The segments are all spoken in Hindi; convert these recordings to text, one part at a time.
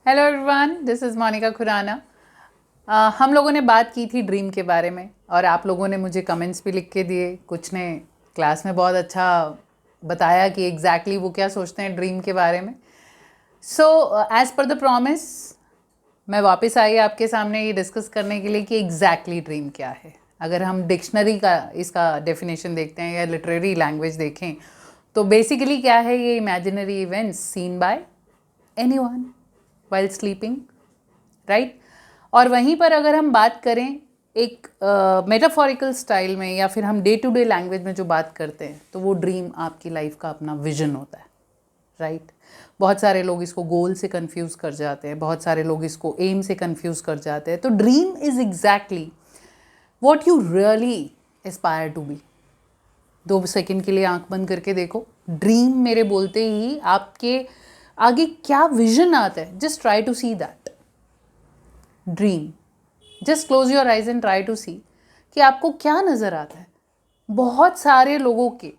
Hello everyone, this is Monika Khurana. हम लोगों ने बात की थी ड्रीम के बारे में और आप लोगों ने मुझे कमेंट्स भी लिख के दिए। कुछ ने क्लास में बहुत अच्छा बताया कि एग्जैक्टली वो क्या सोचते हैं ड्रीम के बारे में। So as per the promise मैं वापस आई आपके सामने ये डिस्कस करने के लिए कि एग्जैक्टली ड्रीम क्या है। अगर हम डिक्शनरी का इसका डेफिनेशन देखते हैं या लिटरेरी लैंग्वेज देखें तो बेसिकली क्या है, ये imaginary events seen by anyone while sleeping, right. और वहीं पर अगर हम बात करें एक मेटाफोरिकल स्टाइल में या फिर हम डे टू डे लैंग्वेज में जो बात करते हैं तो वो ड्रीम आपकी लाइफ का अपना विजन होता है, राइट। बहुत सारे लोग इसको गोल से कंफ्यूज कर जाते हैं, बहुत सारे लोग इसको एम से कंफ्यूज कर जाते हैं। तो dream is exactly what you really aspire to be. 2 second के लिए आंख बंद करके देखो, ड्रीम मेरे बोलते ही आपके आगे क्या विजन आता है। Just try to see that dream. Just close your eyes and try to see कि आपको क्या नज़र आता है। बहुत सारे लोगों के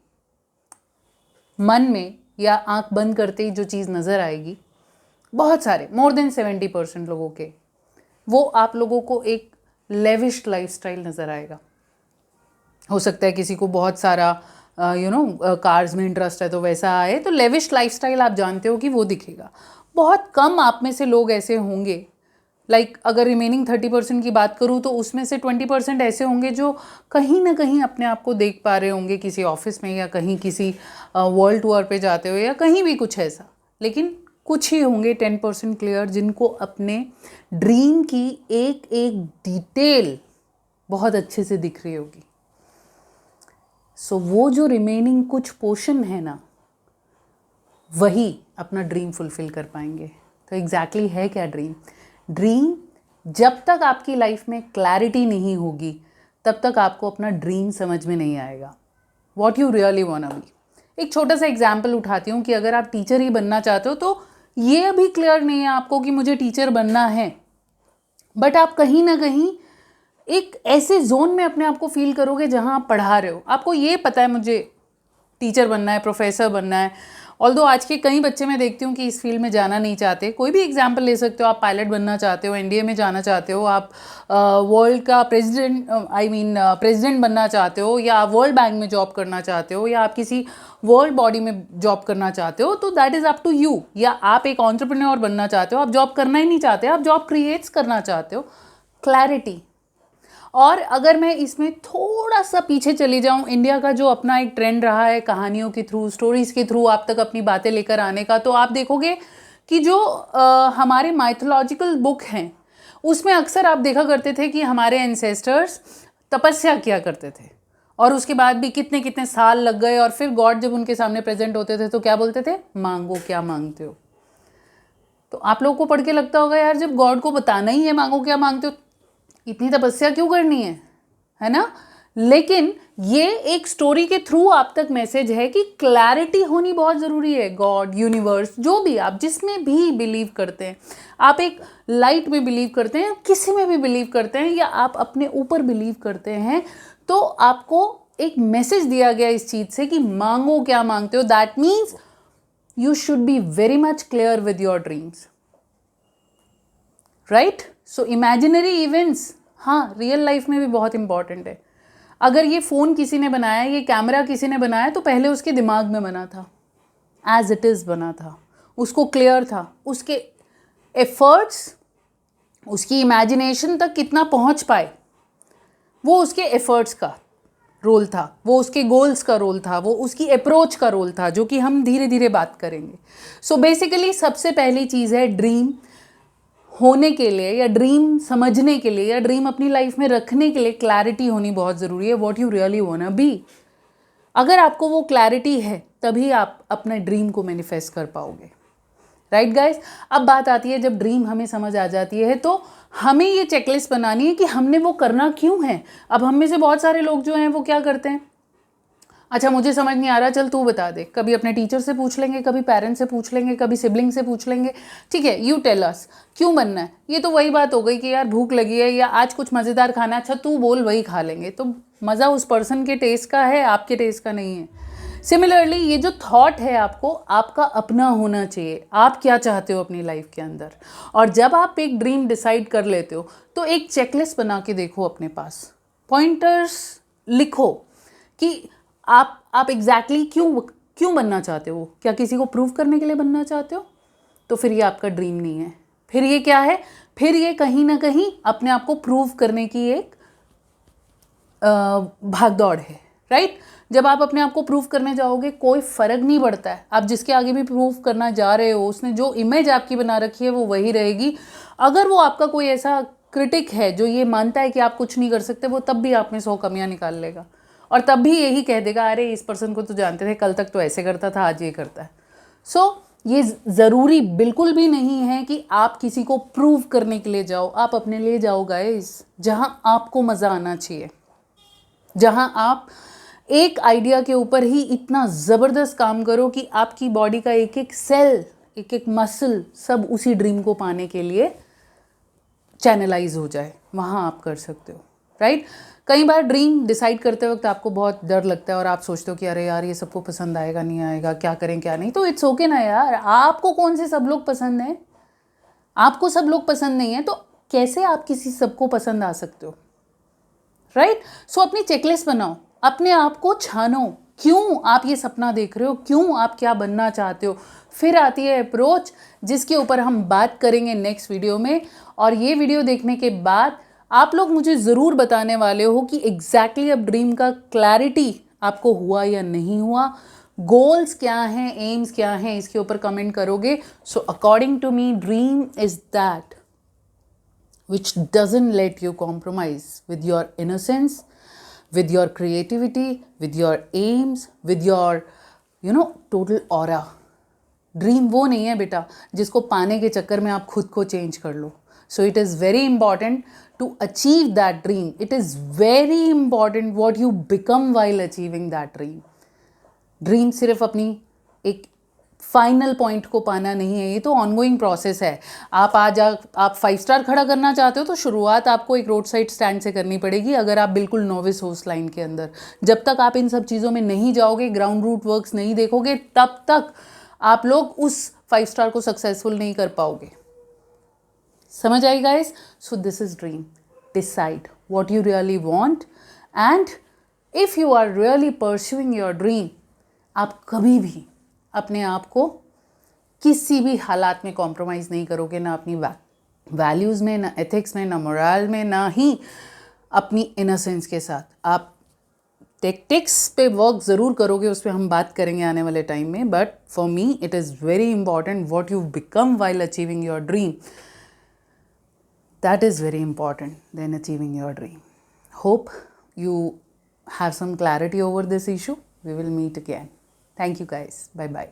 मन में या आंख बंद करते ही जो चीज़ नज़र आएगी, बहुत सारे मोर देन 70% लोगों के, वो आप लोगों को एक लेविश लाइफस्टाइल नज़र आएगा। हो सकता है किसी को बहुत सारा कार्स में इंटरेस्ट है तो वैसा आए, तो लेविश लाइफस्टाइल आप जानते हो कि वो दिखेगा। बहुत कम आप में से लोग ऐसे होंगे, अगर रिमेनिंग 30% की बात करूँ तो उसमें से 20% ऐसे होंगे जो कहीं ना कहीं अपने आप को देख पा रहे होंगे किसी ऑफिस में या कहीं किसी वर्ल्ड टूर पे जाते हुए या कहीं भी कुछ ऐसा। लेकिन कुछ ही होंगे 10% क्लियर जिनको अपने ड्रीम की एक एक डिटेल बहुत अच्छे से दिख रही होगी। सो वो जो रिमेनिंग कुछ पोर्शन है ना, वही अपना ड्रीम फुलफिल कर पाएंगे। तो एग्जैक्टली है क्या ड्रीम? ड्रीम, जब तक आपकी लाइफ में क्लैरिटी नहीं होगी तब तक आपको अपना ड्रीम समझ में नहीं आएगा, what you really want to be. एक छोटा सा एग्जांपल उठाती हूँ कि अगर आप टीचर ही बनना चाहते हो तो ये अभी क्लियर नहीं है आपको कि मुझे टीचर बनना है, बट आप कहीं ना कहीं एक ऐसे जोन में अपने आप को फील करोगे जहाँ आप पढ़ा रहे हो। आपको ये पता है मुझे टीचर बनना है, प्रोफेसर बनना है। ऑल्दो आज के कई बच्चे मैं देखती हूँ कि इस फील्ड में जाना नहीं चाहते। कोई भी एग्जाम्पल ले सकते हो, आप पायलट बनना चाहते हो, एनडीए में जाना चाहते हो, आप वर्ल्ड का प्रेसिडेंट बनना चाहते हो, या आप वर्ल्ड बैंक में जॉब करना चाहते हो, या आप किसी वर्ल्ड बॉडी में जॉब करना चाहते हो, तो that is up to you. या आप एक एंटरप्रेन्योर बनना चाहते हो, आप जॉब करना ही नहीं चाहते, आप जॉब क्रिएट्स करना चाहते हो। क्लैरिटी। और अगर मैं इसमें थोड़ा सा पीछे चली जाऊं, इंडिया का जो अपना एक ट्रेंड रहा है कहानियों के थ्रू, स्टोरीज के थ्रू आप तक अपनी बातें लेकर आने का, तो आप देखोगे कि जो हमारे माइथोलॉजिकल बुक हैं उसमें अक्सर आप देखा करते थे कि हमारे एंसेस्टर्स तपस्या किया करते थे और उसके बाद भी कितने कितने साल लग गए, और फिर गॉड जब उनके सामने प्रेजेंट होते थे तो क्या बोलते थे? मांगो क्या मांगते हो। तो आप लोगों को पढ़ के लगता होगा यार, जब गॉड को बताना ही है मांगो क्या मांगते हो, इतनी तपस्या क्यों करनी है ना। लेकिन ये एक स्टोरी के थ्रू आप तक मैसेज है कि क्लैरिटी होनी बहुत ज़रूरी है। गॉड, यूनिवर्स, जो भी आप जिसमें भी बिलीव करते हैं, आप एक लाइट में बिलीव करते हैं, किसी में भी बिलीव करते हैं, या आप अपने ऊपर बिलीव करते हैं, तो आपको एक मैसेज दिया गया इस चीज़ से कि मांगो क्या मांगते हो। That means you should be very much clear with your dreams, right. So imaginary events, हाँ, रियल लाइफ में भी बहुत इंपॉर्टेंट है। अगर ये फ़ोन किसी ने बनाया, ये कैमरा किसी ने बनाया, तो पहले उसके दिमाग में बना था, एज इट इज़ बना था, उसको क्लियर था, उसके एफर्ट्स, उसकी इमेजिनेशन तक कितना पहुंच पाए, वो उसके एफर्ट्स का रोल था, वो उसके गोल्स का रोल था, वो उसकी अप्रोच का रोल था, जो कि हम धीरे धीरे बात करेंगे। सो बेसिकली सबसे पहली चीज़ है, ड्रीम होने के लिए या ड्रीम समझने के लिए या ड्रीम अपनी लाइफ में रखने के लिए क्लैरिटी होनी बहुत ज़रूरी है, what you really want to be. अगर आपको वो क्लैरिटी है तभी आप अपने ड्रीम को मैनिफेस्ट कर पाओगे, राइट गाइस। अब बात आती है, जब ड्रीम हमें समझ आ जाती है तो हमें ये चेकलिस्ट बनानी है कि हमने वो करना क्यों है। अब हम में से बहुत सारे लोग जो हैं वो क्या करते हैं, अच्छा मुझे समझ नहीं आ रहा, चल तू बता दे। कभी अपने टीचर से पूछ लेंगे, कभी पेरेंट्स से पूछ लेंगे, कभी सिबलिंग से पूछ लेंगे, ठीक है, यू टेल अस क्यों बनना है। ये तो वही बात हो गई कि यार भूख लगी है या आज कुछ मज़ेदार खाना है, अच्छा तू बोल, वही खा लेंगे। तो मज़ा उस पर्सन के टेस्ट का है, आपके टेस्ट का नहीं है। सिमिलरली ये जो थॉट है आपको आपका अपना होना चाहिए, आप क्या चाहते हो अपनी लाइफ के अंदर। और जब आप एक ड्रीम डिसाइड कर लेते हो तो एक चेकलिस्ट बना के देखो अपने पास, पॉइंटर्स लिखो कि आप एग्जैक्टली क्यों बनना चाहते हो। क्या किसी को प्रूव करने के लिए बनना चाहते हो? तो फिर ये आपका ड्रीम नहीं है। फिर ये क्या है? फिर ये कहीं ना कहीं अपने आप को प्रूव करने की एक भाग दौड़ है, राइट। जब आप अपने आप को प्रूव करने जाओगे कोई फर्क नहीं पड़ता है, आप जिसके आगे भी प्रूव करना जा रहे हो उसने जो इमेज आपकी बना रखी है वो वही रहेगी। अगर वो आपका कोई ऐसा क्रिटिक है जो ये मानता है कि आप कुछ नहीं कर सकते, वो तब भी आप में 100 कमियां निकाल लेगा और तब भी यही कह देगा, अरे इस पर्सन को तो जानते थे, कल तक तो ऐसे करता था, आज ये करता है। सो ये ज़रूरी बिल्कुल भी नहीं है कि आप किसी को प्रूव करने के लिए जाओ, आप अपने लिए जाओ गाइस, जहाँ आपको मज़ा आना चाहिए, जहाँ आप एक आइडिया के ऊपर ही इतना ज़बरदस्त काम करो कि आपकी बॉडी का एक एक सेल, एक एक मसल सब उसी ड्रीम को पाने के लिए चैनलाइज हो जाए, वहाँ आप कर सकते हो, राइट। कई बार ड्रीम डिसाइड करते वक्त आपको बहुत डर लगता है और आप सोचते हो कि अरे यार ये सबको पसंद आएगा नहीं आएगा, क्या करें क्या नहीं। तो इट्स ओके ना यार, आपको कौन से सब लोग पसंद हैं? आपको सब लोग पसंद नहीं है तो कैसे आप किसी सबको पसंद आ सकते हो, राइट। सो अपनी चेकलिस्ट बनाओ, अपने आप को छानो, क्यों आप ये सपना देख रहे हो, क्यों आप क्या बनना चाहते हो। फिर आती है अप्रोच, जिसके ऊपर हम बात करेंगे नेक्स्ट वीडियो में। और ये वीडियो देखने के बाद आप लोग मुझे ज़रूर बताने वाले हो कि एग्जैक्टली अब ड्रीम का क्लैरिटी आपको हुआ या नहीं हुआ, गोल्स क्या हैं, एम्स क्या हैं, इसके ऊपर कमेंट करोगे। So according to me dream is that which doesn't let you compromise with your innocence, with your creativity, with your aims, with your total aura. Dream वो नहीं है बेटा जिसको पाने के चक्कर में आप खुद को चेंज कर लो। So it is very important to achieve that dream. It is very important what you become while achieving that dream. Dream सिर्फ अपनी एक फाइनल पॉइंट को पाना नहीं है, ये तो ऑनगोइंग प्रोसेस है। आप आप 5 स्टार खड़ा करना चाहते हो तो शुरुआत आपको एक रोड साइड स्टैंड से करनी पड़ेगी, अगर आप बिल्कुल नोविस हो उस लाइन के अंदर। जब तक आप इन सब चीज़ों में नहीं जाओगे, ग्राउंड रूट वर्क्स नहीं देखोगे, तब तक आप लोग उस 5 स्टार को सक्सेसफुल नहीं कर पाओगे। समझ आई guys? So this is dream. Decide what you really want and if you are really pursuing your dream, आप कभी भी अपने आप को किसी भी हालात में कॉम्प्रोमाइज़ नहीं करोगे, ना अपनी वैल्यूज़ में, ना एथिक्स में, ना मोरल में, ना ही अपनी इनोसेंस के साथ। आप टेक्टिक्स पे वर्क ज़रूर करोगे, उस पर हम बात करेंगे आने वाले टाइम में, but for me it is very important what you become while achieving your dream. That is very important then achieving your dream. Hope you have some clarity over this issue. We will meet again. Thank you guys. Bye bye.